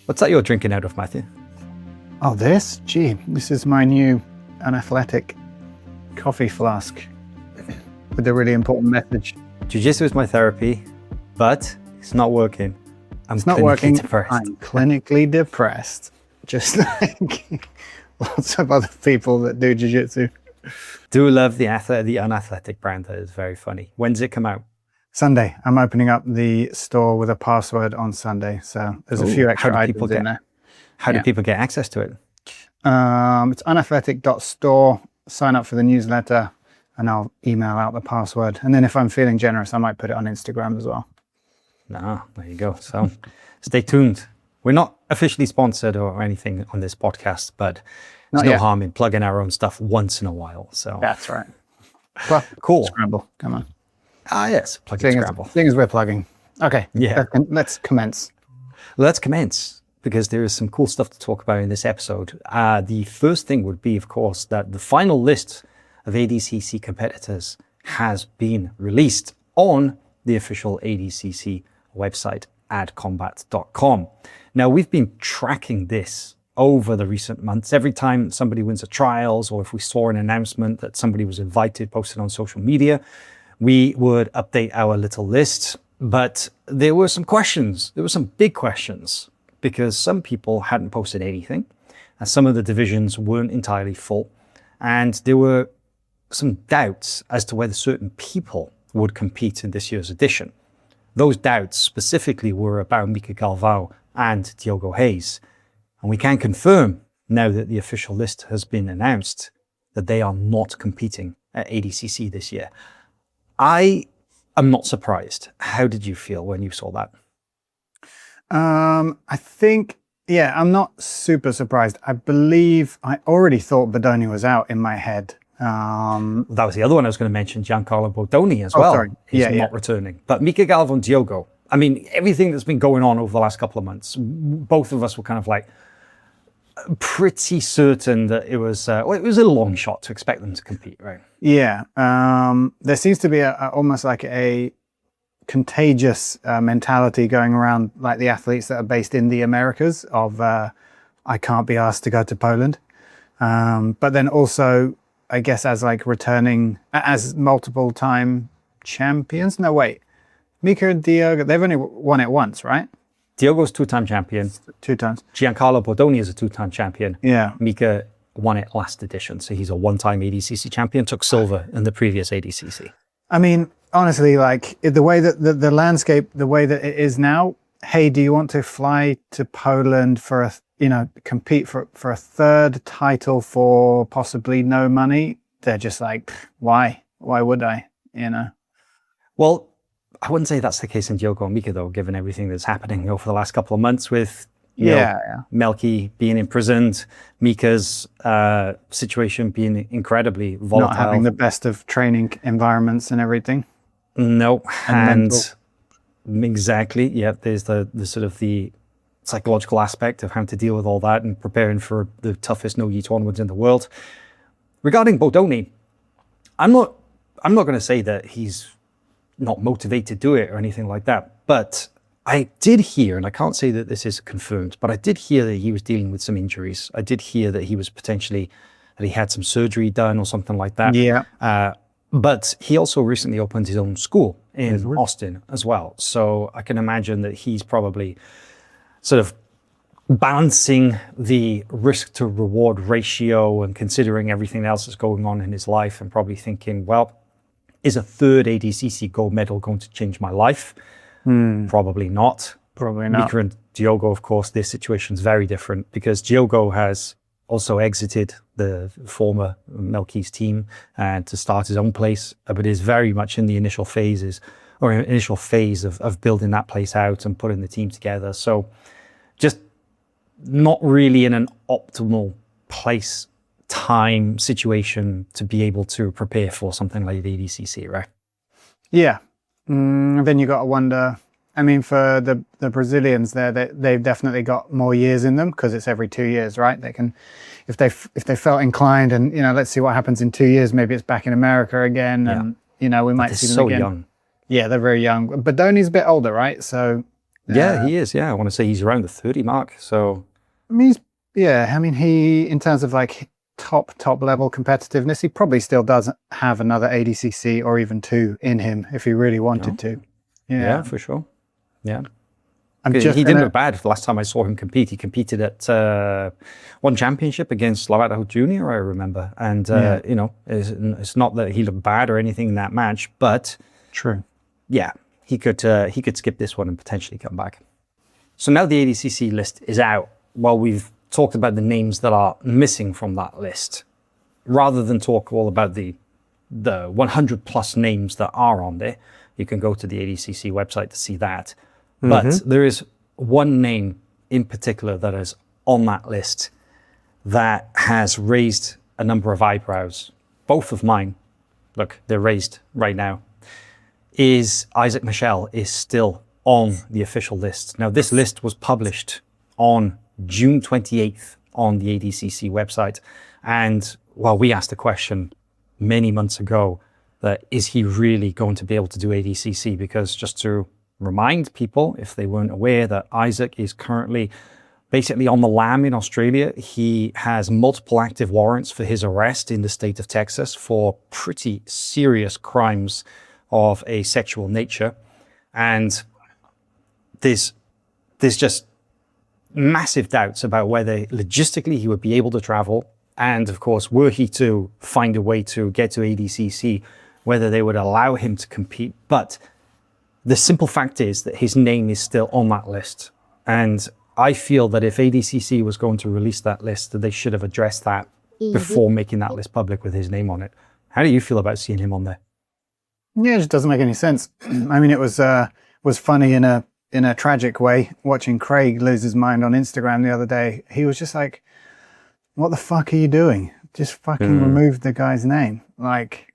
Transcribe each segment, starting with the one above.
What's that you're drinking out of, Matthew? Oh, this? Gee, this is my new unathletic coffee flask with a really important message. Jiu-jitsu is my therapy, but it's not working. It's not working. I'm clinically depressed, just like lots of other people that do jiu-jitsu. Do love the unathletic brand. That is very funny. When's it come out? Sunday. I'm opening up the store with a password on Sunday, so there's a few extra items in there. How do people get access to it? It's unathletic.store. Sign up for the newsletter, and I'll email out the password. And then if I'm feeling generous, I might put it on Instagram as well. There you go. So stay tuned. We're not officially sponsored or anything on this podcast, but there's no harm in plugging our own stuff once in a while. So that's right. Cool. Scramble. Come on. Yes. Plugging Scramble. Seeing as we're plugging. Okay. Yeah. Let's commence. Let's commence, because there is some cool stuff to talk about in this episode. The first thing would be, of course, that the final list of ADCC competitors has been released on the official ADCC website, adcombat.com. Now, we've been tracking this over the recent months. Every time somebody wins a trials, or if we saw an announcement that somebody was invited, posted on social media, we would update our little list. But there were some questions. There were some big questions, because some people hadn't posted anything, and some of the divisions weren't entirely full. And there were some doubts as to whether certain people would compete in this year's edition. Those doubts specifically were about Mika Galvão and Diogo Reis. And we can confirm, now that the official list has been announced, that they are not competing at ADCC this year. I am not surprised. How did you feel when you saw that? I think, I'm not super surprised. I believe I already thought Benyon was out in my head. That was the other one I was going to mention, Giancarlo Bodoni as well. Sorry. He's not returning. But Mika Galvão and Diogo, I mean, everything that's been going on over the last couple of months, both of us were kind of like pretty certain that it was a long shot to expect them to compete, right? Yeah. There seems to be almost like a contagious mentality going around, like the athletes that are based in the Americas of, I can't be asked to go to Poland. But then also, I guess, as like returning as multiple time champions. No, wait, Mika and Diogo, they've only won it once, right? Diogo's two-time champion. 2 times. Giancarlo Bodoni is a 2-time champion. Yeah. Mika won it last edition, so he's a 1-time ADCC champion, took silver in the previous ADCC. I mean, honestly, like the way that the landscape, the way that it is now, hey, do you want to fly to Poland for compete for a third title for possibly no money? They're just like, why? Why would I? Well, I wouldn't say that's the case in Diogo and Mika, though, given everything that's happening over the last couple of months with Melky being imprisoned, Mika's situation being incredibly volatile. Not having the best of training environments and everything. No, and exactly, there's the sort of the psychological aspect of having to deal with all that and preparing for the toughest no-gi tournament in the world. Regarding Bodoni, I'm not going to say that he's not motivated to do it or anything like that, but I did hear, and I can't say that this is confirmed, but I did hear that he was dealing with some injuries. I did hear that he was that he had some surgery done or something like that. Yeah. But he also recently opened his own school in Austin as well. So I can imagine that he's probably sort of balancing the risk to reward ratio and considering everything else that's going on in his life, and probably thinking, well, is a third ADCC gold medal going to change my life? Probably not. Probably not. Mika and Diogo, of course, their situation's very different, because Diogo has also exited the former Melky's team and to start his own place, but is very much in the initial phase of building that place out and putting the team together. So just not really in an optimal place, time, situation to be able to prepare for something like the ADCC, right? Yeah. Then you got to wonder, I mean, for the Brazilians there, they've definitely got more years in them, because it's every 2 years, right? They can, if they felt inclined, and let's see what happens in 2 years. Maybe it's back in America again, and we might see them again. Young. Yeah, they're very young. But Bodoni's a bit older, right? So Yeah, he is. Yeah, I want to say he's around the 30 mark. So, I mean, he, in terms of like top level competitiveness, he probably still does have another ADCC or even 2 in him if he really wanted to. Yeah, for sure. Yeah. I'm He just didn't look bad. The last time I saw him compete, he competed at one championship against Lovato Jr., I remember. And, you know, it's not that he looked bad or anything in that match, but true. Yeah, he could skip this one and potentially come back. So now the ADCC list is out. Well, we've talked about the names that are missing from that list. Rather than talk all about the 100 plus names that are on there, you can go to the ADCC website to see that. But there is one name in particular that is on that list that has raised a number of eyebrows. Both of mine, look, they're raised right now. Is Izaak Michell is still on the official list. Now, this list was published on June 28th on the ADCC website. And while we asked the question many months ago that is he really going to be able to do ADCC? Because just to remind people, if they weren't aware, that Izaak is currently basically on the lam in Australia. He has multiple active warrants for his arrest in the state of Texas for pretty serious crimes of a sexual nature. And there's just massive doubts about whether logistically he would be able to travel. And of course, were he to find a way to get to ADCC, whether they would allow him to compete. But the simple fact is that his name is still on that list. And I feel that if ADCC was going to release that list, that they should have addressed that before making that list public with his name on it. How do you feel about seeing him on there? Yeah, it just doesn't make any sense. I mean, it was funny in a tragic way watching Craig lose his mind on Instagram the other day. He was just like, what the fuck are you doing? Just fucking remove the guy's name. Like,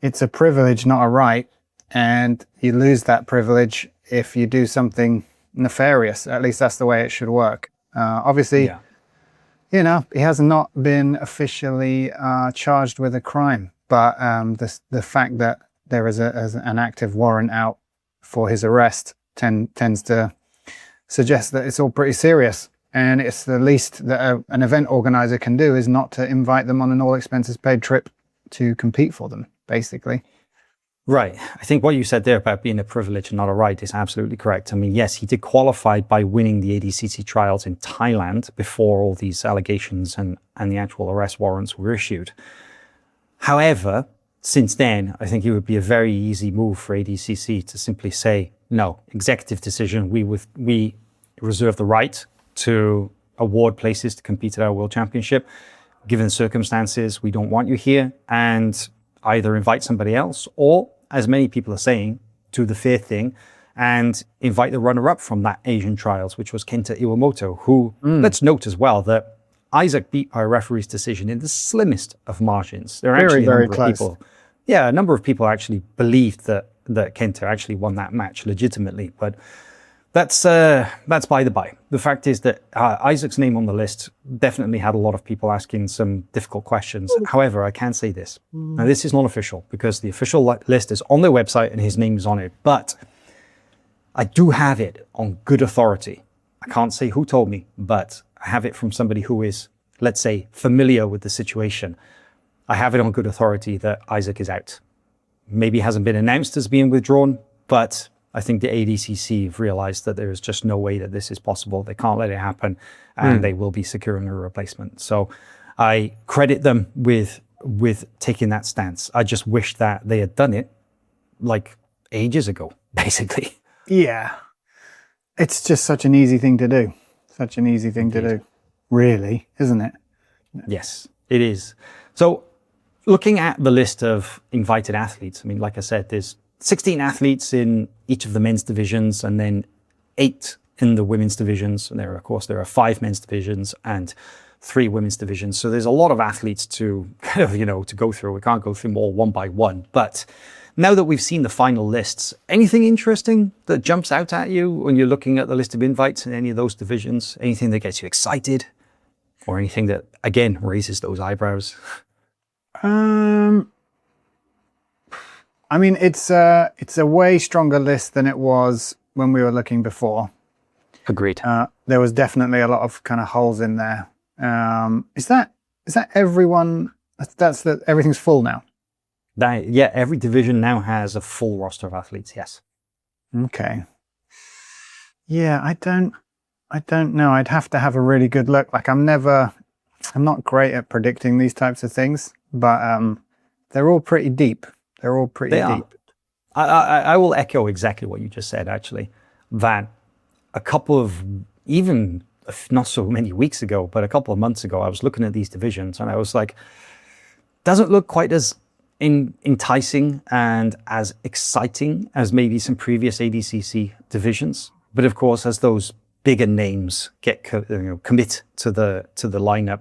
it's a privilege, not a right. And you lose that privilege if you do something nefarious. At least that's the way it should work. Obviously, you know, he has not been officially charged with a crime. But the fact that there is an active warrant out for his arrest tends to suggest that it's all pretty serious. And it's the least that an event organizer can do is not to invite them on an all expenses paid trip to compete for them, basically. Right. I think what you said there about being a privilege and not a right is absolutely correct. I mean, yes, he did qualify by winning the ADCC trials in Thailand before all these allegations and the actual arrest warrants were issued. However, since then, I think it would be a very easy move for ADCC to simply say, no, executive decision, we reserve the right to award places to compete at our World Championship. Given the circumstances, we don't want you here, and either invite somebody else or, as many people are saying, do the fair thing and invite the runner-up from that Asian trials, which was Kenta Iwamoto, who, let's note as well that Izaak beat by a referee's decision in the slimmest of margins. There are actually very close. A number of people actually believed that Kenta actually won that match legitimately, but that's by the by. The fact is that Izaak's name on the list definitely had a lot of people asking some difficult questions. However, I can say this. Now, this is not official because the official list is on their website and his name is on it, but I do have it on good authority. I can't say who told me, but I have it from somebody who is, let's say, familiar with the situation. I have it on good authority that Izaak is out. Maybe hasn't been announced as being withdrawn, but I think the ADCC have realized that there is just no way that this is possible. They can't let it happen, and they will be securing a replacement. So I credit them with taking that stance. I just wish that they had done it like ages ago, basically. Yeah. It's just such an easy thing to do. Such an easy thing to do, really, isn't it? Yes, it is. So looking at the list of invited athletes, I mean, like I said, there's 16 athletes in each of the men's divisions and then 8 in the women's divisions. And there are 5 men's divisions and 3 women's divisions. So there's a lot of athletes to kind of, to go through. We can't go through them all one by one. But now that we've seen the final lists, anything interesting that jumps out at you when you're looking at the list of invites in any of those divisions? Anything that gets you excited or anything that, again, raises those eyebrows? I mean, it's a way stronger list than it was when we were looking before. Agreed. There was definitely a lot of kind of holes in there. Is that everyone? Everything's full now. Yeah, every division now has a full roster of athletes. Yes. Okay. Yeah, I don't know. I'd have to have a really good look. Like I'm not great at predicting these types of things, but they're all pretty deep. They're all pretty deep. I will echo exactly what you just said, actually, that a couple of, even not so many weeks ago, but a couple of months ago, I was looking at these divisions and I was like, doesn't look quite as enticing and as exciting as maybe some previous ADCC divisions. But of course, as those bigger names get commit to the lineup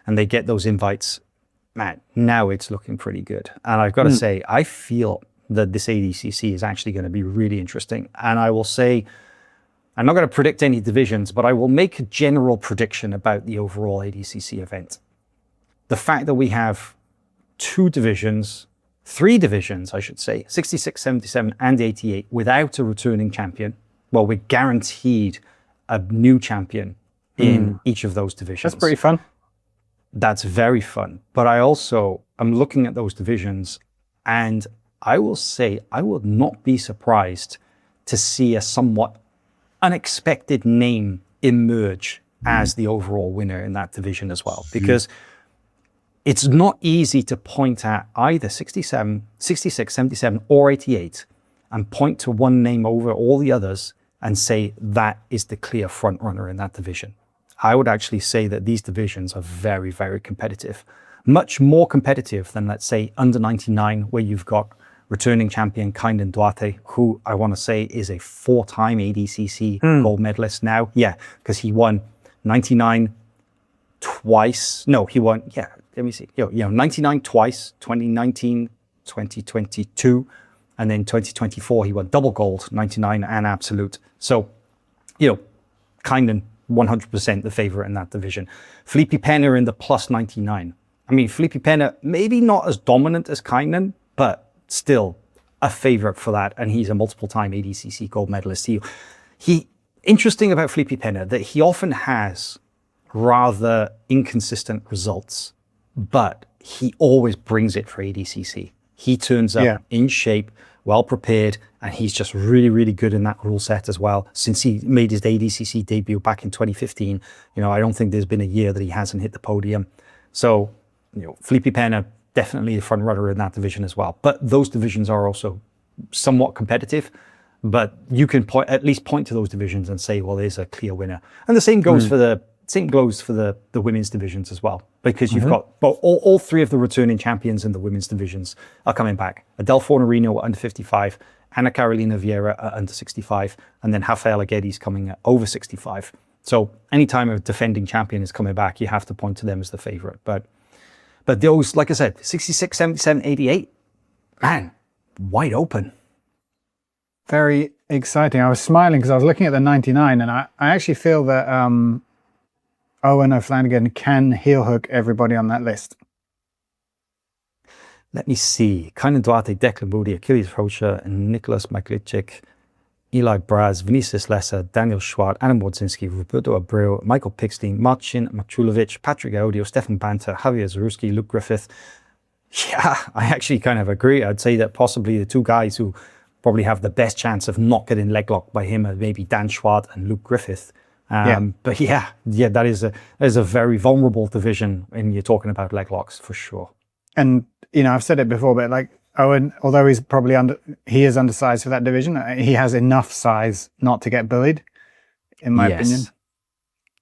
and they get those invites, man, now it's looking pretty good. And I've got to say, I feel that this ADCC is actually going to be really interesting. And I will say, I'm not going to predict any divisions, but I will make a general prediction about the overall ADCC event. The fact that we have three divisions, I should say, 66, 77, and 88, without a returning champion. Well, we're guaranteed a new champion in each of those divisions. That's pretty fun. That's very fun. But I'm looking at those divisions, and I will say I would not be surprised to see a somewhat unexpected name emerge as the overall winner in that division as well. Because it's not easy to point at either 67, 66, 77, or 88 and point to one name over all the others and say that is the clear front runner in that division. I would actually say that these divisions are very, very competitive. Much more competitive than, let's say, under 99, where you've got returning champion Kaynan Duarte, who I want to say is a 4-time ADCC gold medalist now. Yeah, because he won 99 twice. No, he won, let me see. 99 twice, 2019, 2022, and then 2024, he won double gold, 99 and absolute. So, Kaynan, 100% the favorite in that division. Felipe Pena in the plus 99. I mean, Felipe Pena, maybe not as dominant as Kaynan, but still a favorite for that. And he's a multiple-time ADCC gold medalist. Interesting about Felipe Pena, that he often has rather inconsistent results, but he always brings it for ADCC. He turns up in shape, well prepared, and he's just really, really good in that rule set as well. Since he made his ADCC debut back in 2015, I don't think there's been a year that he hasn't hit the podium. So, Felipe Pena, definitely the front runner in that division as well. But those divisions are also somewhat competitive, but you can at least point to those divisions and say, well, there's a clear winner. And the same goes for the women's divisions as well, because you've got all three of the returning champions in the women's divisions are coming back. Adele Fornerino at under 55, Ana Carolina Vieira at under 65, and then Rafaela Guedes coming at over 65. So anytime a defending champion is coming back, you have to point to them as the favorite. But those, like I said, 66, 77, 88, man, wide open. Very exciting. I was smiling because I was looking at the 99, and I actually feel that Eoghan O'Flanagan can heel hook everybody on that list. Let me see. Kaynan Duarte, Declan Moody, Achilles Rocha, Nicholas Magličić, Eli Braz, Vinicius Lesser, Daniel Schwartz, Adam Wodzinski, Roberto Abreu, Michael Pixley, Marcin Machulovic, Patrick Audio, Stefan Banter, Javier Zaruski, Luke Griffith. Yeah, I actually kind of agree. I'd say that possibly the two guys who probably have the best chance of not getting leglocked by him are maybe Dan Schwartz and Luke Griffith. But that is a very vulnerable division when you're talking about leglocks for sure. And I've said it before, but like Eoghan, although he's probably he is undersized for that division, he has enough size not to get bullied, in my opinion.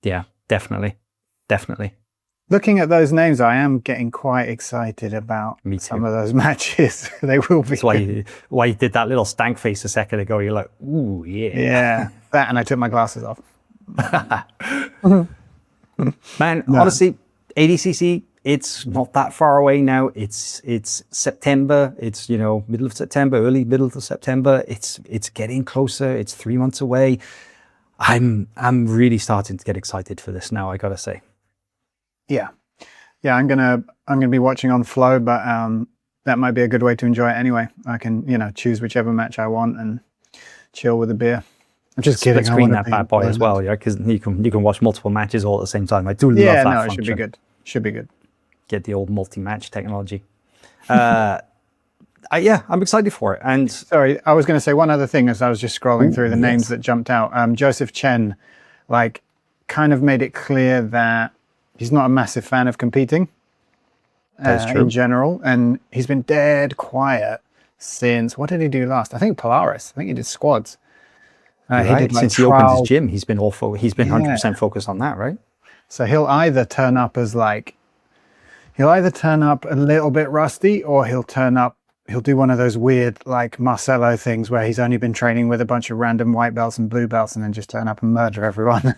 Yeah, definitely. Looking at those names, I am getting quite excited about some of those matches. They will be. That's why you did that little stank face a second ago. You're like, ooh, yeah. Yeah, that, and I took my glasses off. Man, honestly, ADCC, it's not that far away now. It's September. It's middle of September, middle of September. It's getting closer. It's 3 months away. I'm really starting to get excited for this now, I gotta say. Yeah, I'm gonna be watching on Flow, but that might be a good way to enjoy it anyway. I can choose whichever match I want and chill with a beer. I'm just split kidding. screen that bad boy as well, yeah, because you can watch multiple matches all at the same time. I do love that function. It should be good. Should be good. Get the old multi-match technology. I'm excited for it. And sorry, I was going to say one other thing as I was just scrolling through the names that jumped out. Jozef Chen, like, kind of made it clear that he's not a massive fan of competing in general, and he's been dead quiet since, what did he do last? I think Polaris. I think he did squads. He did, since he opened his gym, he's been 100% focused on that, right? So he'll either turn up a little bit rusty, or he'll do one of those weird, like, Marcelo things where he's only been training with a bunch of random white belts and blue belts and then just turn up and murder everyone.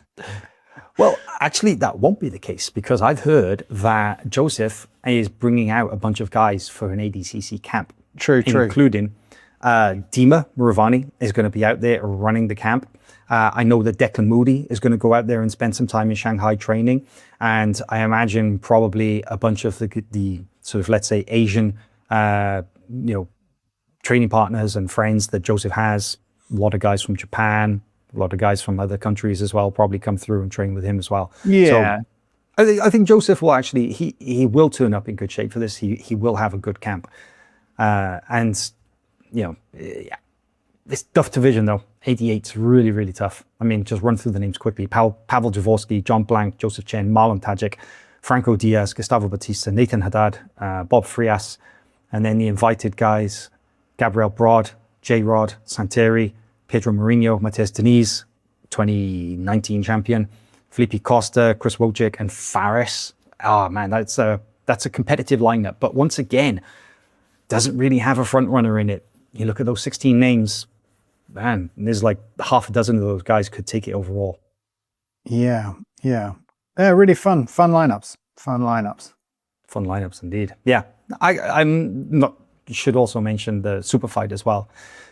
Well, actually, that won't be the case, because I've heard that Jozef is bringing out a bunch of guys for an ADCC camp. True. Including Dima Muravani is going to be out there running the camp. I know that Declan Moody is going to go out there and spend some time in Shanghai training. And I imagine probably a bunch of the sort of, let's say, Asian training partners and friends that Jozef has. A lot of guys from Japan, a lot of guys from other countries as well probably come through and train with him as well. Yeah. So I think Jozef will actually, he will turn up in good shape for this. He will have a good camp. This tough division though, 88's really, really tough. I mean, just run through the names quickly. Pavel Javorsky, John Blank, Jozef Chen, Marlon Tajik, Franco Diaz, Gustavo Batista, Nathan Haddad, Bob Frias, and then the invited guys, Gabriel Broad, J-Rod, Santeri, Pedro Mourinho, Matias Deniz, 2019 champion, Felipe Costa, Chris Wojcik, and Faris. Oh man, that's a competitive lineup. But once again, doesn't really have a front runner in it. You look at those 16 names, man, there's like half a dozen of those guys could take it overall. Yeah. They're really fun lineups. Fun lineups indeed. Yeah, you should also mention the superfight as well,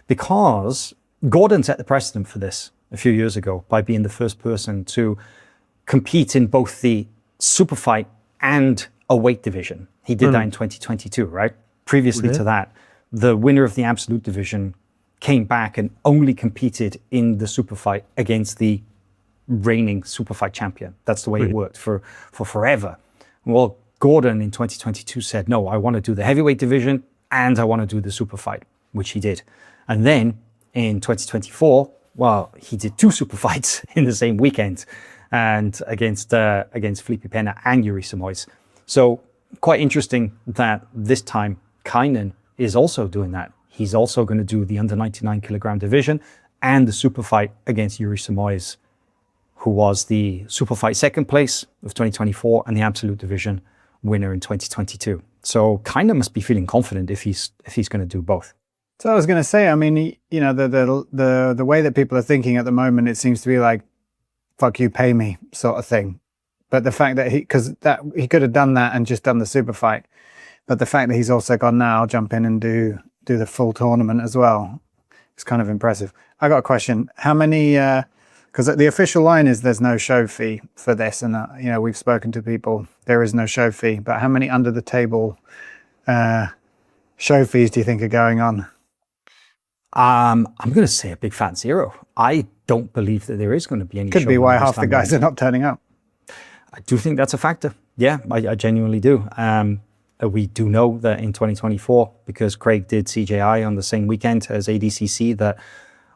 because Gordon set the precedent for this a few years ago by being the first person to compete in both the superfight and a weight division. He did that in 2022, right? Previously to that, the winner of the absolute division came back and only competed in the superfight against the reigning superfight champion. That's the way it worked for forever. Well, Gordon in 2022 said, no, I want to do the heavyweight division and I want to do the superfight, which he did. And then in 2024, well, he did 2 superfights in the same weekend, and against Felipe Pena and Yuri Simoes. So quite interesting that this time Kaynan is also doing that. He's also going to do the under 99 kilogram division and the super fight against Yuri Simoes, who was the super fight second place of 2024 and the absolute division winner in 2022. So Kaynan must be feeling confident if he's going to do both. So I was going to say, I mean, the way that people are thinking at the moment, it seems to be like, fuck you, pay me sort of thing. But the fact that he could have done that and just done the super fight. But the fact that he's also gone, now I'll jump in and do the full tournament as well, it's kind of impressive. I got a question. How many, because the official line is there's no show fee for this. And, we've spoken to people, there is no show fee. But how many under the table show fees do you think are going on? I'm going to say a big fat 0. I don't believe that there is going to be any. Could be why half the guys are not turning up. I do think that's a factor. Yeah, I genuinely do. We do know that in 2024, because Craig did CJI on the same weekend as ADCC, that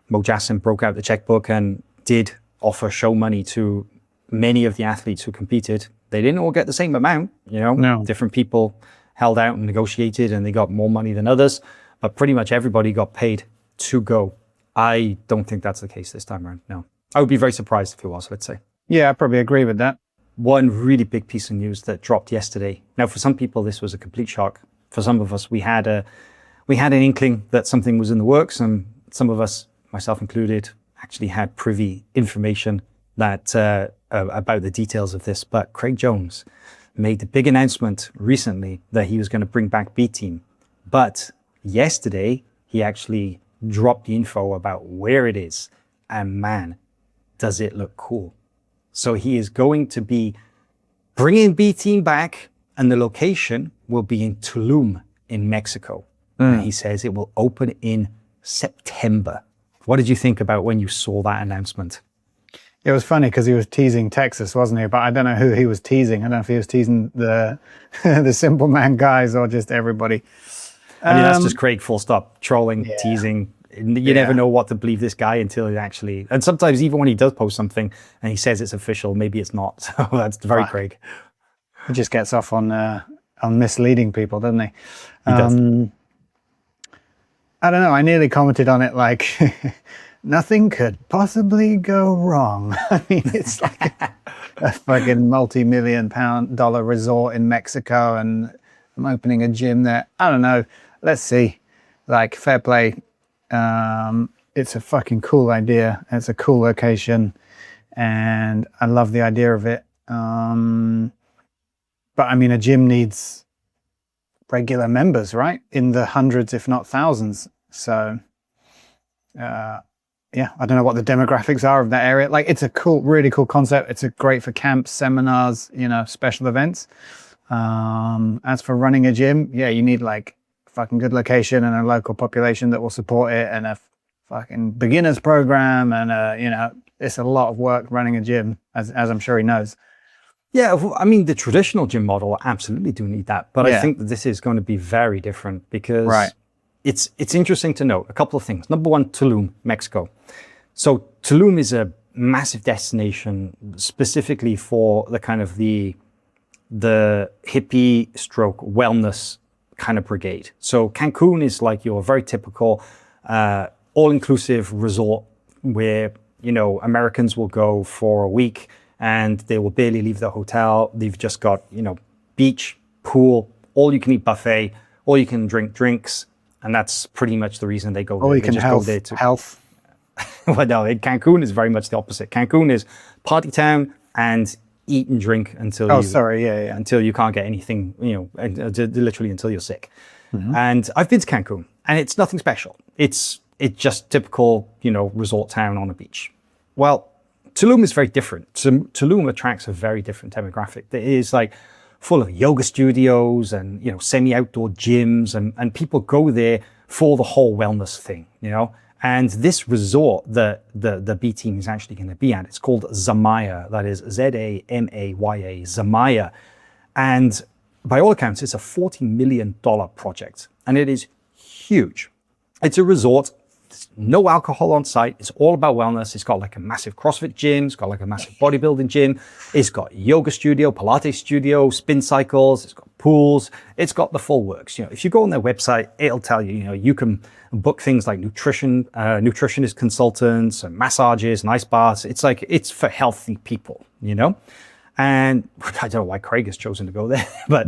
Mo Jassim broke out the checkbook and did offer show money to many of the athletes who competed. They didn't all get the same amount, No. Different people held out and negotiated and they got more money than others, but pretty much everybody got paid to go. I don't think that's the case this time around, no. I would be very surprised if it was, let's say. Yeah, I probably agree with that. One really big piece of news that dropped yesterday. Now, for some people, this was a complete shock. For some of us, we had an inkling that something was in the works, and some of us, myself included, actually had privy information that about the details of this. But Craig Jones made the big announcement recently that he was going to bring back B-Team. But yesterday, he actually dropped the info about where it is, and man, does it look cool. So he is going to be bringing B-Team back, and the location will be in Tulum in Mexico. And he says it will open in September What did you think about when you saw that announcement? It was funny because he was teasing Texas, wasn't he? But I don't know who he was teasing. I don't know if he was teasing the the Simple Man guys or just everybody. I mean, that's just Craig, full stop, trolling, teasing. You never know what to believe this guy until he actually... And sometimes even when he does post something and he says it's official, maybe it's not. So that's very Craig. He just gets off on misleading people, doesn't he? He does. I don't know. I nearly commented on it like... Nothing could possibly go wrong. I mean, it's like a fucking multi-million-dollar resort in Mexico, and I'm opening a gym there. I don't know. Let's see. Like, fair play. It's a fucking cool idea. It's a cool location, and I love the idea of it. But I mean, a gym needs regular members, right? In the hundreds, if not thousands. So, yeah, I don't know what the demographics are of that area. Like, it's a cool, really cool concept. It's great for camps, seminars, you know, special events. As for running a gym, yeah, you need like a fucking good location and a local population that will support it, and a fucking beginners program. And, you know, it's a lot of work running a gym, as I'm sure he knows. Yeah, I mean, the traditional gym model absolutely do need that. But I think that this is going to be very different because it's interesting to note a couple of things. Number one, Tulum, Mexico. So Tulum is a massive destination specifically for the kind of the hippie stroke wellness kind of brigade. So Cancun is like your very typical all-inclusive resort where, you know, Americans will go for a week and they will barely leave the hotel. They've just got, you know, beach, pool, all you can eat buffet, all you can drink drinks. And that's pretty much the reason they go there. All you can health. Well, no, Cancun is very much the opposite. Cancun is party town and eat and drink until until you can't get anything, you know, literally until you're sick. Mm-hmm. And I've been to Cancun, and it's nothing special. It's just typical, you know, resort town on a beach. Well, Tulum is very different. Tulum attracts a very different demographic. It is like full of yoga studios and, you know, semi-outdoor gyms, and people go there for the whole wellness thing, you know. And this resort that the B team is actually going to be at, it's called Zamaya. That is Zamaya, Zamaya. And by all accounts, it's a $40 million project, and it is huge. It's a resort. There's no alcohol on site. It's all about wellness. It's got like a massive CrossFit gym. It's got like a massive bodybuilding gym. It's got yoga studio, Pilates studio, spin cycles. It's got pools. It's got the full works. You know, if you go on their website, it'll tell you, you know, you can book things like nutritionist consultants and massages and ice baths. It's like, it's for healthy people, you know? And I don't know why Craig has chosen to go there, but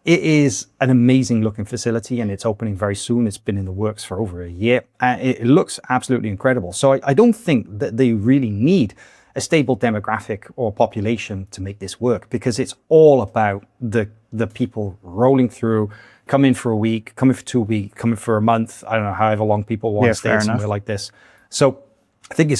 it is an amazing looking facility, and it's opening very soon. It's been in the works for over a year. It looks absolutely incredible. So I don't think that they really need a stable demographic or population to make this work, because it's all about the people rolling through, come in for a week, come in for 2 weeks, come in for a month. I don't know, however long people want to stay somewhere like this. So I think it's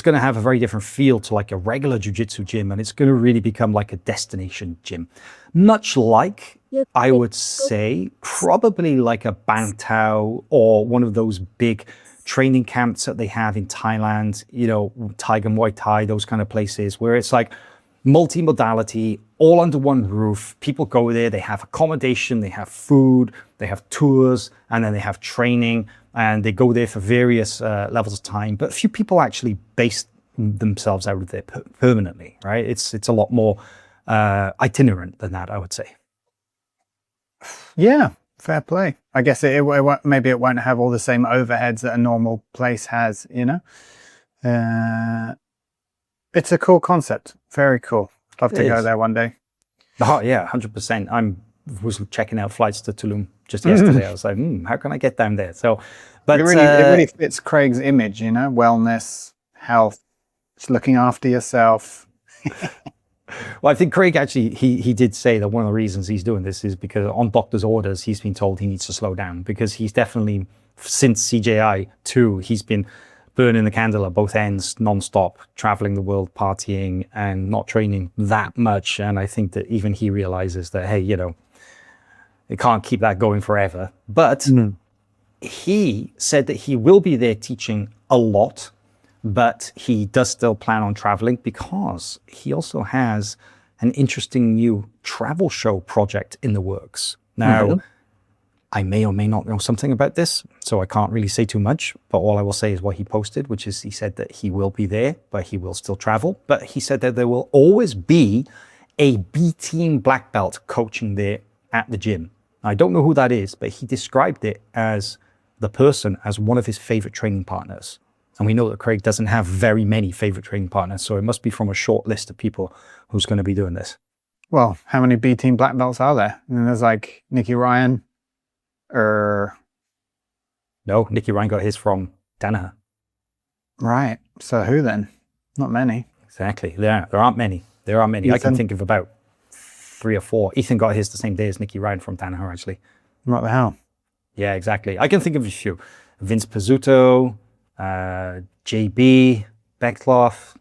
gonna have a very different feel to like a regular jiu-jitsu gym, and it's gonna really become like a destination gym. Much like, I would say, probably like a Bang Tao or one of those big training camps that they have in Thailand, you know, Tiger Muay Thai, those kind of places where it's like multi-modality, all under one roof. People go there, they have accommodation, they have food, they have tours, and then they have training. And they go there for various levels of time. But a few people actually base themselves out of there permanently, right? It's a lot more itinerant than that, I would say. Yeah, fair play. I guess maybe it won't have all the same overheads that a normal place has, you know? It's a cool concept. Very cool. Love to go there one day. Oh, yeah, 100%. I was checking out flights to Tulum just yesterday. I was like, how can I get down there? So, but it really fits Craig's image, you know, wellness, health, just looking after yourself. Well, I think Craig actually, he did say that one of the reasons he's doing this is because on doctor's orders, he's been told he needs to slow down, because he's definitely, since CJI 2, he's been burning the candle at both ends non-stop, traveling the world, partying, and not training that much. And I think that even he realizes that, hey, you know, it can't keep that going forever. But he said that he will be there teaching a lot, but he does still plan on traveling because he also has an interesting new travel show project in the works. Now, I may or may not know something about this, so I can't really say too much, but all I will say is what he posted, which is he said that he will be there, but he will still travel. But he said that there will always be a B-Team black belt coaching there at the gym. I don't know who that is, but he described it as the person as one of his favorite training partners. And we know that Craig doesn't have very many favorite training partners, so it must be from a short list of people who's going to be doing this. Well, how many B-Team black belts are there? And there's like Nicky Ryan, No, Nicky Ryan got his from Danaher. Right. So who then? Not many. Exactly. There aren't many. There are many. Ethan. I can think of about 3 or 4. Ethan got his the same day as Nicky Ryan from Danaher, actually. What the hell? Yeah, exactly. I can think of a few. Vince Pizzuto, JB, Beckloff,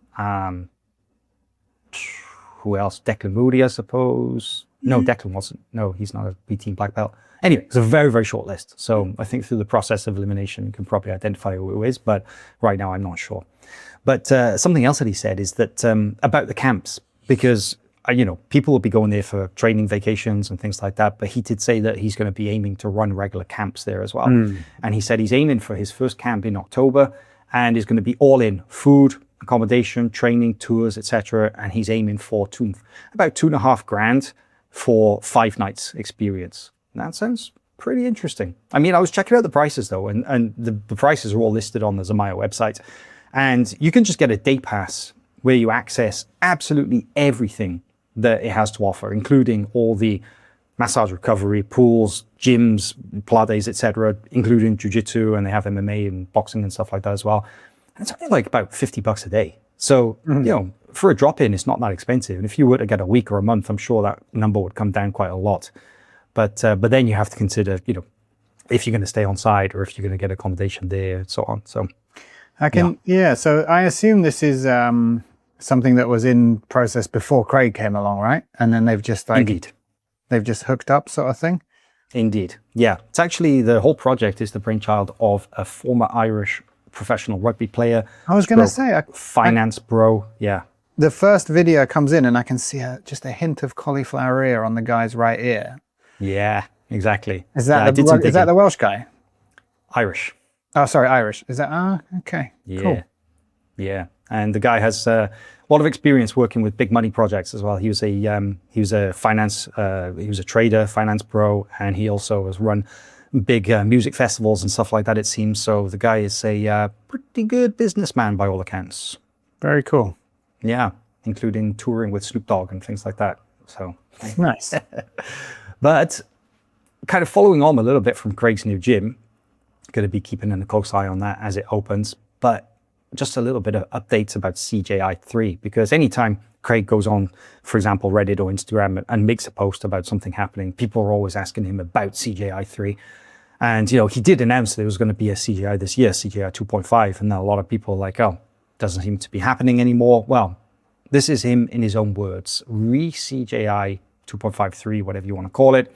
who else? Declan Moody, I suppose. No, Declan wasn't. No, he's not a B-Team black belt. Anyway, it's a very, very short list. So I think through the process of elimination, you can probably identify who it is, but right now I'm not sure. But something else that he said is that about the camps, because people will be going there for training vacations and things like that, but he did say that he's going to be aiming to run regular camps there as well. And he said he's aiming for his first camp in October, and is going to be all in food, accommodation, training, tours, etc. And he's aiming for about $2,500 for 5 nights experience. That sounds pretty interesting. I mean, I was checking out the prices though, and the prices are all listed on the Zamaya website. And you can just get a day pass where you access absolutely everything that it has to offer, including all the massage recovery, pools, gyms, Pilates, etc., including jiu-jitsu, and they have MMA and boxing and stuff like that as well. And it's only like about $50 a day. So, for a drop-in, it's not that expensive. And if you were to get a week or a month, I'm sure that number would come down quite a lot. But then you have to consider, if you're going to stay on site or if you're going to get accommodation there and so on. So so I assume this is something that was in process before Craig came along, right? And then they've just Indeed. They've just hooked up sort of thing? Indeed. Yeah. It's actually, the whole project is the brainchild of a former Irish professional rugby player. I was going to say. Finance bro. Yeah. The first video comes in and I can see just a hint of cauliflower ear on the guy's right ear. Yeah, exactly. Is that the Welsh guy? Irish. Oh, sorry, Irish. Is that, okay. Yeah. Cool. Yeah. And the guy has a lot of experience working with big money projects as well. He was a finance, he was a trader, finance bro, and he also has run big music festivals and stuff like that, it seems. So the guy is a pretty good businessman by all accounts. Very cool. Yeah, including touring with Snoop Dogg and things like that. So nice. But kind of following on a little bit from Craig's new gym, going to be keeping a close eye on that as it opens. But just a little bit of updates about CJI3, because anytime Craig goes on, for example, Reddit or Instagram and makes a post about something happening, people are always asking him about CJI3. And, he did announce there was going to be a CJI this year, CJI 2.5. And now a lot of people are like, oh, doesn't seem to be happening anymore. Well, this is him in his own words. Re-CJI 2.53, whatever you want to call it.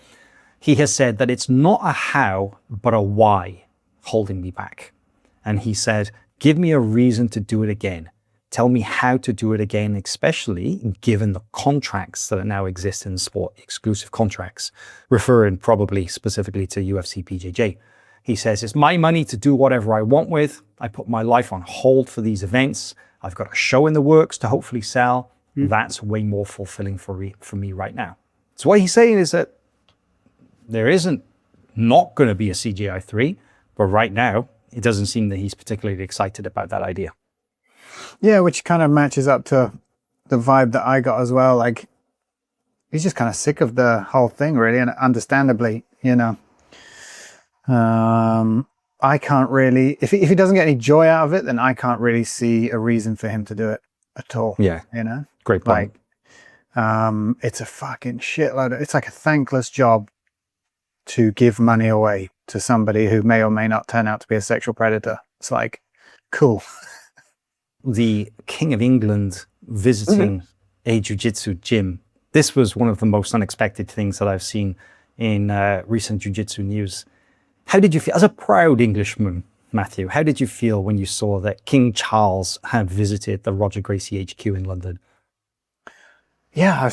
He has said that it's not a how, but a why holding me back. And he said, give me a reason to do it again. Tell me how to do it again, especially given the contracts that now exist in sport, exclusive contracts, referring probably specifically to UFC BJJ. He says, it's my money to do whatever I want with. I put my life on hold for these events. I've got a show in the works to hopefully sell. That's way more fulfilling for me right now. So what he's saying is that there isn't not going to be a CJI 3, but right now, it doesn't seem that he's particularly excited about that idea. Yeah, which kind of matches up to the vibe that I got as well. Like, he's just kind of sick of the whole thing, really, and understandably, I can't really, if he doesn't get any joy out of it, then I can't really see a reason for him to do it at all. Yeah. Great point. Like, it's a fucking shitload. It's like a thankless job to give money away to somebody who may or may not turn out to be a sexual predator. It's like, cool. The King of England visiting a jiu-jitsu gym. This was one of the most unexpected things that I've seen in recent jiu-jitsu news. How did you feel as a proud Englishman, Matthew? How did you feel when you saw that King Charles had visited the Roger Gracie HQ in London? Yeah,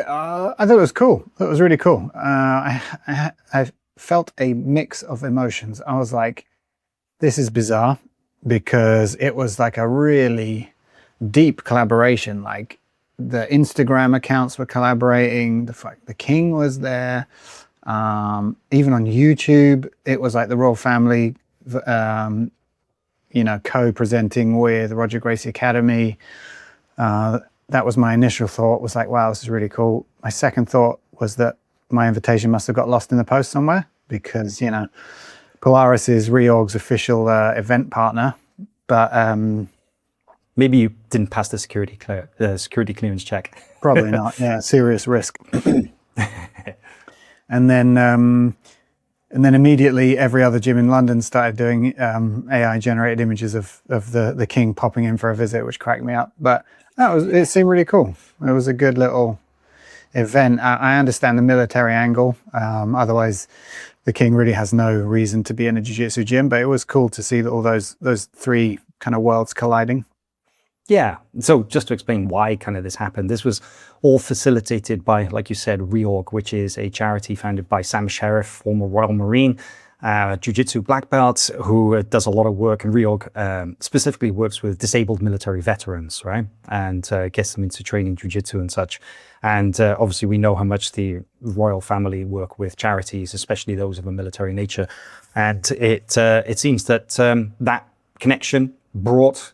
I thought it was cool. It was really cool. I felt a mix of emotions. I was like, this is bizarre, because it was like a really deep collaboration. Like the Instagram accounts were collaborating. The king was there. Even on YouTube, it was like the royal family, co-presenting with Roger Gracie Academy. That was my initial thought, was like, wow, this is really cool. My second thought was that my invitation must have got lost in the post somewhere, because, Polaris is Reorg's official event partner. But maybe you didn't pass the security clearance check. Probably not. Yeah, serious risk. And then immediately every other gym in London started doing AI generated images of the king popping in for a visit, which cracked me up. But it seemed really cool. It was a good little event. I understand the military angle. Otherwise, the king really has no reason to be in a jiu-jitsu gym. But it was cool to see all those three kind of worlds colliding. Yeah. So just to explain why kind of this happened, this was all facilitated by, like you said, Reorg, which is a charity founded by Sam Sheriff, former Royal Marine, jiu-jitsu black belt, who does a lot of work. And Reorg specifically works with disabled military veterans, right? And gets them into training jiu-jitsu and such. And obviously we know how much the royal family work with charities, especially those of a military nature. And it seems that that connection brought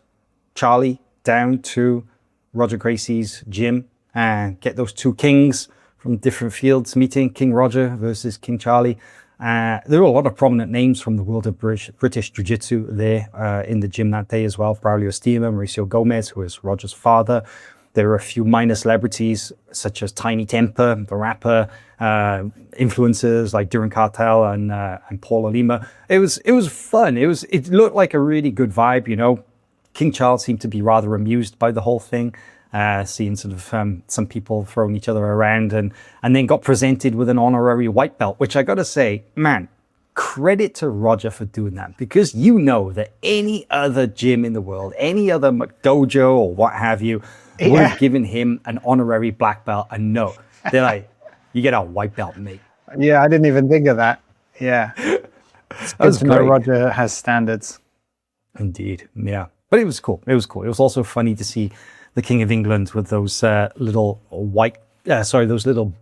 Charlie down to Roger Gracie's gym and get those two kings from different fields meeting, King Roger versus King Charlie. There were a lot of prominent names from the world of British Jiu-Jitsu there in the gym that day as well. Braulio Estima, Mauricio Gomez, who is Roger's father. There were a few minor celebrities such as Tiny Temper, the rapper, influencers like Duran Cartel and Paula Lima. It was fun. It looked like a really good vibe, King Charles seemed to be rather amused by the whole thing, seeing sort of some people throwing each other around, and then got presented with an honorary white belt, which I got to say, man, credit to Roger for doing that, because that any other gym in the world, any other McDojo or what have you, would have given him an honorary black belt, and no, they're like, you get a white belt, mate. Yeah, I didn't even think of that. Yeah. It's good to know Roger has standards. Indeed, yeah. But it was cool. It was also funny to see the King of England with those little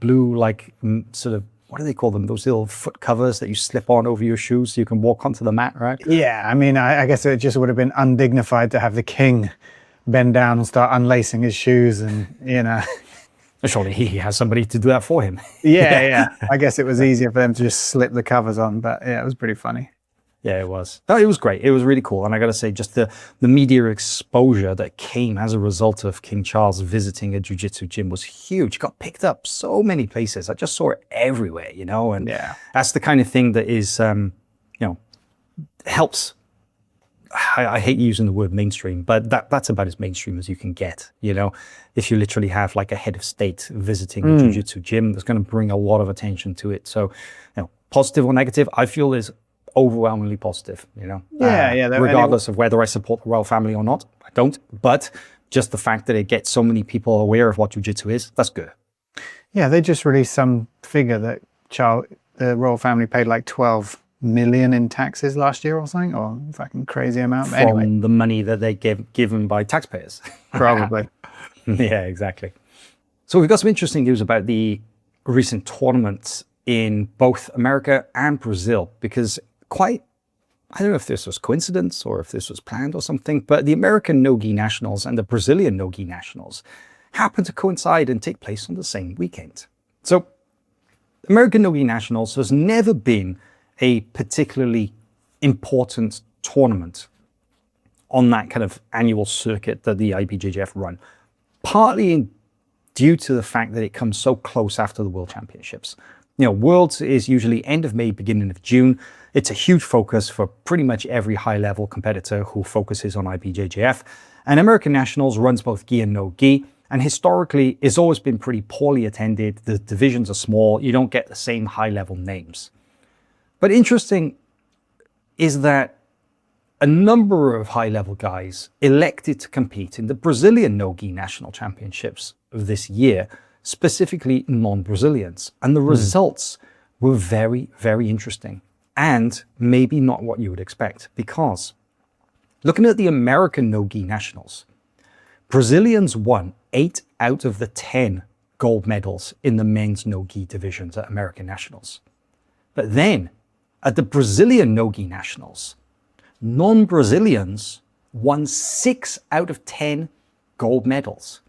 blue, like sort of, what do they call them? Those little foot covers that you slip on over your shoes so you can walk onto the mat, right? Yeah, I mean, I guess it just would have been undignified to have the king bend down and start unlacing his shoes and, Surely he has somebody to do that for him. Yeah. I guess it was easier for them to just slip the covers on, but yeah, it was pretty funny. Yeah, it was. No, it was great. It was really cool. And I got to say, just the media exposure that came as a result of King Charles visiting a jiu-jitsu gym was huge. It got picked up so many places. I just saw it everywhere, and that's the kind of thing that is, helps. I hate using the word mainstream, but that's about as mainstream as you can get, if you literally have like a head of state visiting a jiu-jitsu gym, that's going to bring a lot of attention to it. So, positive or negative, I feel is overwhelmingly positive, regardless of whether I support the royal family or not. I don't, but just the fact that it gets so many people aware of what jiu-jitsu is, that's good. Yeah, they just released some figure that the royal family paid like 12 million in taxes last year or something, or fucking crazy amount. But From the money that they given by taxpayers. Probably. Yeah, exactly. So we've got some interesting news about the recent tournaments in both America and Brazil, because I don't know if this was coincidence or if this was planned or something, but the American no-gi nationals and the Brazilian no-gi nationals happen to coincide and take place on the same weekend. So American no-gi nationals has never been a particularly important tournament on that kind of annual circuit that the IBJJF run, partly due to the fact that it comes so close after the World Championships. Worlds is usually end of May, beginning of June. It's a huge focus for pretty much every high-level competitor who focuses on IBJJF. And American Nationals runs both gi and no-gi, and historically it's always been pretty poorly attended. The divisions are small. You don't get the same high-level names. But interesting is that a number of high-level guys elected to compete in the Brazilian no-gi national championships of this year, specifically non-Brazilians. And the results were very, very interesting and maybe not what you would expect, because looking at the American no-gi nationals, Brazilians won 8 out of the 10 gold medals in the men's no-gi divisions at American nationals. But then at the Brazilian no-gi nationals, non-Brazilians won 6 out of 10 gold medals.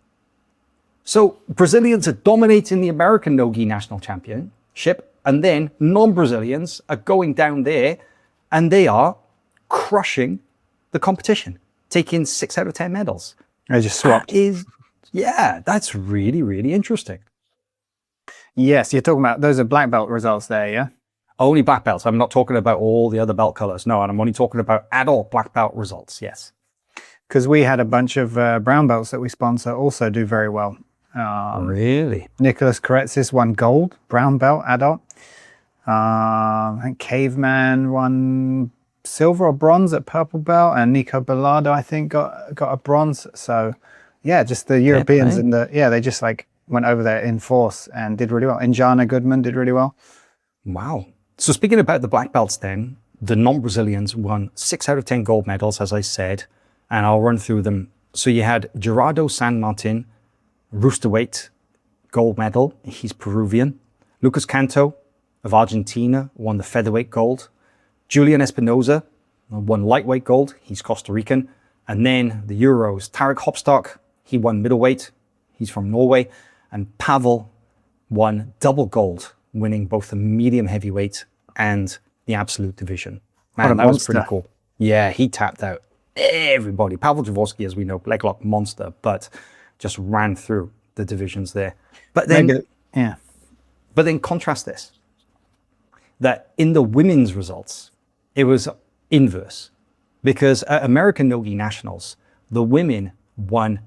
So Brazilians are dominating the American no-gi national championship, and then non-Brazilians are going down there and they are crushing the competition, taking 6 out of 10 medals. I just swapped. That's really, really interesting. Yes, you're talking about, those are black belt results there, yeah? Only black belts. I'm not talking about all the other belt colors. No, and I'm only talking about adult black belt results. Yes. Because we had a bunch of brown belts that we sponsor also do very well. Really? Nicholas Karetsis won gold, brown belt, adult. I think Caveman won silver or bronze at purple belt, and Nico Bellardo, I think, got a bronze. So, yeah, just the Europeans and they just like went over there in force and did really well. Injana Goodman did really well. Wow. So speaking about the black belts then, the non-Brazilians won 6 out of 10 gold medals, as I said, and I'll run through them. So you had Gerardo San Martin, roosterweight, gold medal. He's Peruvian. Lucas Canto of Argentina won the featherweight gold. Julian Espinoza won lightweight gold. He's Costa Rican. And then the Euros, Tarek Hopstock, he won middleweight. He's from Norway. And Pavel won double gold, winning both the medium heavyweight and the absolute division. Man, that was pretty cool. Yeah, he tapped out everybody. Pavel Jaworski, as we know, leglock monster, but just ran through the divisions there. But then, but then contrast this, that in the women's results, it was inverse, because at American no-gi nationals, the women won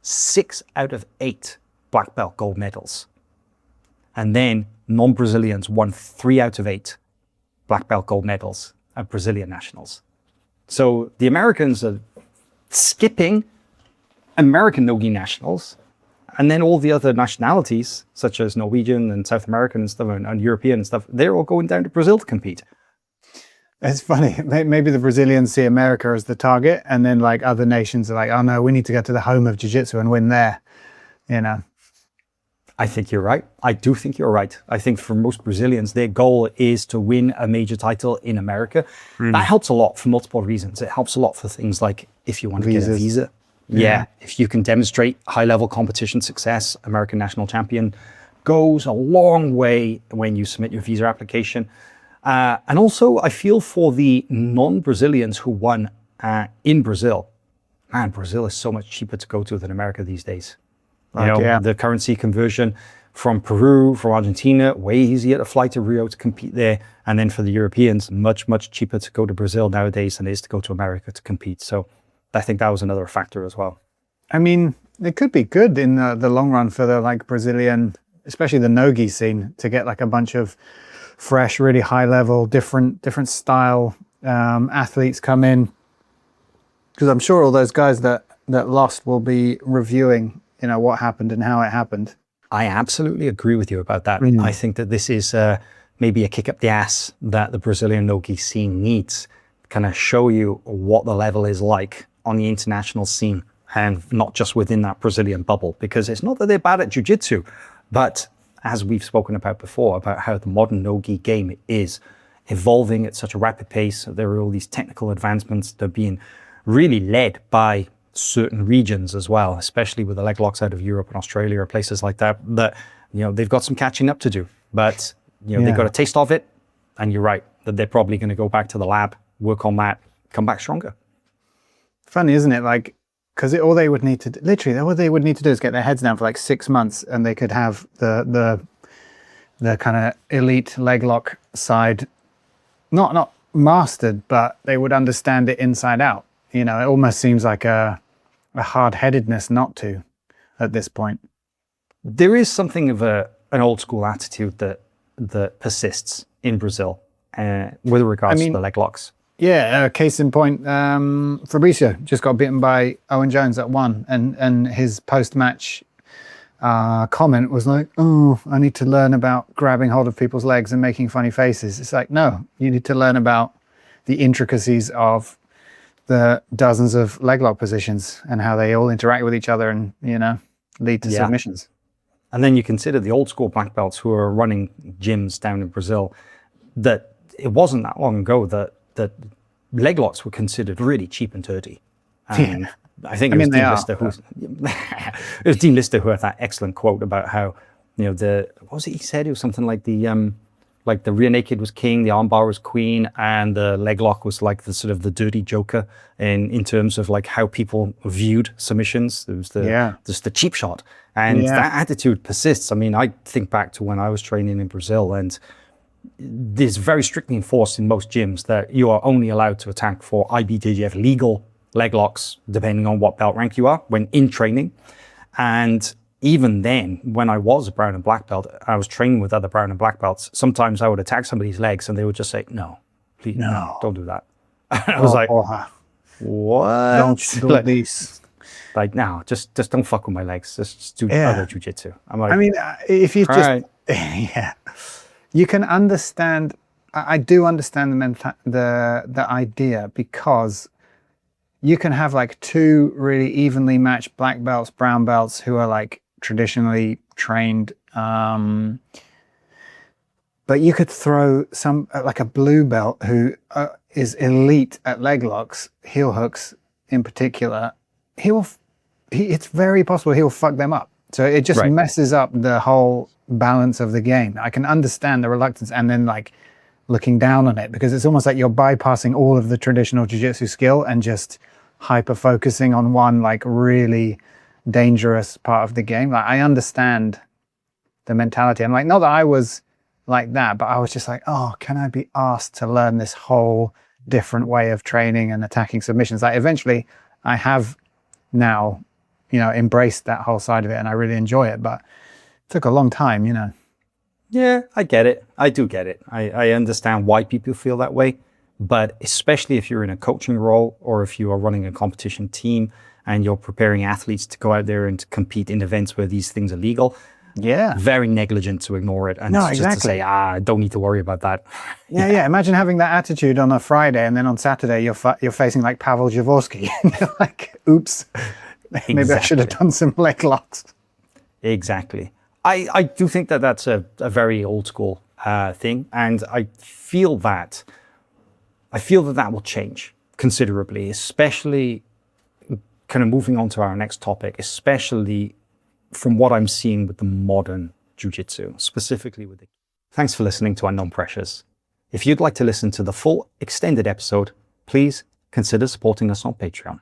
6 out of 8 black belt gold medals. And then non-Brazilians won 3 out of 8 black belt gold medals at Brazilian nationals. So the Americans are skipping American no-gi nationals, and then all the other nationalities, such as Norwegian and South American and stuff, and European and stuff, they're all going down to Brazil to compete. It's funny. Maybe the Brazilians see America as the target, and then like other nations are like, oh no, we need to go to the home of jiu-jitsu and win there, you know. I think you're right. I do think you're right. I think for most Brazilians, their goal is to win a major title in America. That helps a lot for multiple reasons. It helps a lot for things like if you want to get a visa. Yeah. If you can demonstrate high-level competition success, American national champion goes a long way when you submit your visa application. And also, I feel for the non-Brazilians who won in Brazil. Man, Brazil is so much cheaper to go to than America these days. The currency conversion from Peru, from Argentina, way easier to fly to Rio to compete there. And then for the Europeans, much, much cheaper to go to Brazil nowadays than it is to go to America to compete. So I think that was another factor as well. I mean, it could be good in the long run for the like Brazilian, especially the no-gi scene, to get like a bunch of fresh, really high level, different style athletes come in. Because I'm sure all those guys that lost will be reviewing, you know, what happened and how it happened. I absolutely agree with you about that. I think that this is maybe a kick up the ass that the Brazilian no-gi scene needs, kind of show you what the level is like on the international scene and not just within that Brazilian bubble. Because it's not that they're bad at jiu-jitsu, but as we've spoken about before, about how the modern no-gi game is evolving at such a rapid pace. There are all these technical advancements that are being really led by certain regions as well, especially with the leglocks out of Europe and Australia or places like that, that, you know, they've got some catching up to do. But, you know, they've got a taste of it. And you're right, that they're probably going to go back to the lab, work on that, come back stronger. Funny, isn't it? Like, because all they would need to do, literally, all they would need to do is get their heads down for like 6 months, and they could have the kind of elite leg lock side, not mastered, but they would understand it inside out. You know, it almost seems like a hard-headedness not to at this point. There is something of an old school attitude that persists in Brazil with regards to the leg locks. Yeah, case in point, Fabricio just got bitten by Owen Jones at 1, and his post-match comment was like, oh, I need to learn about grabbing hold of people's legs and making funny faces. It's like, no, you need to learn about the intricacies of the dozens of leg lock positions and how they all interact with each other and, lead to submissions. And then you consider the old school black belts who are running gyms down in Brazil, that it wasn't that long ago that leg locks were considered really cheap and dirty. And I think it was Dean Lister who had that excellent quote about how, what was it he said? It was something like the rear naked was king, the armbar was queen, and the leg lock was like the sort of the dirty joker in terms of like how people viewed submissions. It was just the cheap shot. And that attitude persists. I mean, I think back to when I was training in Brazil, and it's very strictly enforced in most gyms that you are only allowed to attack for IBJJF legal leg locks, depending on what belt rank you are, when in training. And even then, when I was a brown and black belt, I was training with other brown and black belts. Sometimes I would attack somebody's legs and they would just say, no, please, no, don't do that. I was like, what? Don't do this. Like, no, just don't fuck with my legs. Just do other jiu-jitsu. I'm like, I mean, if you just, you can understand, I do understand the idea, because you can have like two really evenly matched black belts, brown belts who are like traditionally trained. But you could throw some, like a blue belt who is elite at leg locks, heel hooks in particular. It's very possible he'll fuck them up. So it just messes up the whole balance of the game. I can understand the reluctance and then like looking down on it, because it's almost like you're bypassing all of the traditional jiu-jitsu skill and just hyper focusing on one like really dangerous part of the game. Like, I understand the mentality. I'm like, not that I was like that, but I was just like, oh, can I be asked to learn this whole different way of training and attacking submissions? Like, eventually I have now, embraced that whole side of it, and I really enjoy it, but it took a long time, Yeah, I get it. I do get it. I understand why people feel that way, but especially if you're in a coaching role or if you are running a competition team and you're preparing athletes to go out there and to compete in events where these things are legal, very negligent to ignore it and just to say, don't need to worry about that. Yeah. Imagine having that attitude on a Friday, and then on Saturday you're facing like Pavel Jaworski, and you're like, oops, maybe I should have done some leg locks. Exactly. I do think that that's a very old school thing, and I feel that will change considerably, especially kind of moving on to our next topic, especially from what I'm seeing with the modern jiu-jitsu, specifically with the... Thanks for listening to Unknown Pressures. If you'd like to listen to the full extended episode, please consider supporting us on Patreon.